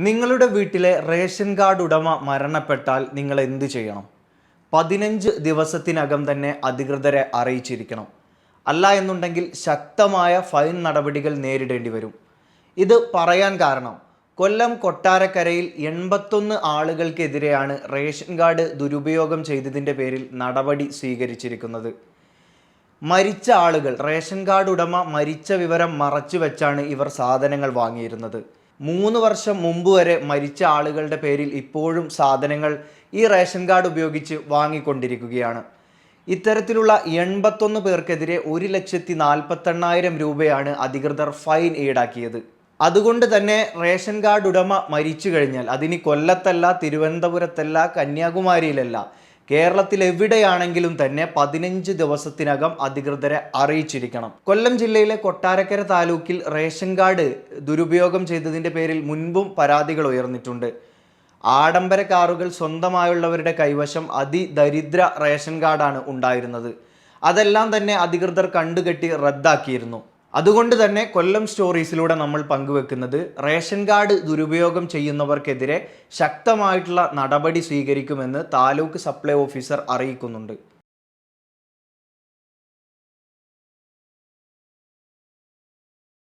നിങ്ങളുടെ വീട്ടിലെ ration card ഉടമ മരണപ്പെട്ടാൽ നിങ്ങൾ എന്ത് ചെയ്യണം? 15 ദിവസത്തിനകം തന്നെ അധികൃതരെ അറിയിച്ചിരിക്കണം. അല്ല എന്നുണ്ടെങ്കിൽ ശക്തമായ ഫൈൻ നടപടികൾ നേരിടേണ്ടി വരും. ഇത് പറയാൻ കാരണം കൊല്ലം കൊട്ടാരക്കരയിൽ 81 ആളുകൾക്കെതിരെയാണ് റേഷൻ കാർഡ് ദുരുപയോഗം ചെയ്തതിൻ്റെ പേരിൽ നടപടി സ്വീകരിച്ചിരിക്കുന്നത്. മരിച്ച ആളുകൾ, റേഷൻ കാർഡ് ഉടമ മരിച്ച വിവരം മറച്ചു വെച്ചാണ് ഇവർ സാധനങ്ങൾ വാങ്ങിയിരുന്നത്. 3 വർഷം മുമ്പ് വരെ മരിച്ച ആളുകളുടെ പേരിൽ ഇപ്പോഴും സാധനങ്ങൾ ഈ റേഷൻ കാർഡ് ഉപയോഗിച്ച് വാങ്ങിക്കൊണ്ടിരിക്കുകയാണ്. ഇത്തരത്തിലുള്ള 81 പേർക്കെതിരെ 1,48,000 രൂപയാണ് അധികൃതർ ഫൈൻ ഈടാക്കിയത്. അതുകൊണ്ട് തന്നെ റേഷൻ കാർഡ് ഉടമ മരിച്ചു കഴിഞ്ഞാൽ അതിന് കൊല്ലത്തല്ല, തിരുവനന്തപുരത്തല്ല, കന്യാകുമാരിയിലല്ല, കേരളത്തിൽ എവിടെയാണെങ്കിലും തന്നെ 15 ദിവസത്തിനകം അധികൃതരെ അറിയിച്ചിരിക്കണം. കൊല്ലം ജില്ലയിലെ കൊട്ടാരക്കര താലൂക്കിൽ റേഷൻ കാർഡ് ദുരുപയോഗം ചെയ്തതിൻ്റെ പേരിൽ മുൻപും പരാതികൾ ഉയർന്നിട്ടുണ്ട്. ആഡംബര കാറുകൾ സ്വന്തമായുള്ളവരുടെ കൈവശം അതിദരിദ്ര റേഷൻ കാർഡാണ് ഉണ്ടായിരുന്നത്. അതെല്ലാം തന്നെ അധികൃതർ കണ്ടുകെട്ടി റദ്ദാക്കിയിരുന്നു. അതുകൊണ്ട് തന്നെ കൊല്ലം സ്റ്റോറീസിലൂടെ നമ്മൾ പങ്കുവെക്കുന്നത് റേഷൻ കാർഡ് ദുരുപയോഗം ചെയ്യുന്നവർക്കെതിരെ ശക്തമായിട്ടുള്ള നടപടി സ്വീകരിക്കുമെന്ന് താലൂക്ക് സപ്ലൈ ഓഫീസർ അറിയിക്കുന്നുണ്ട്.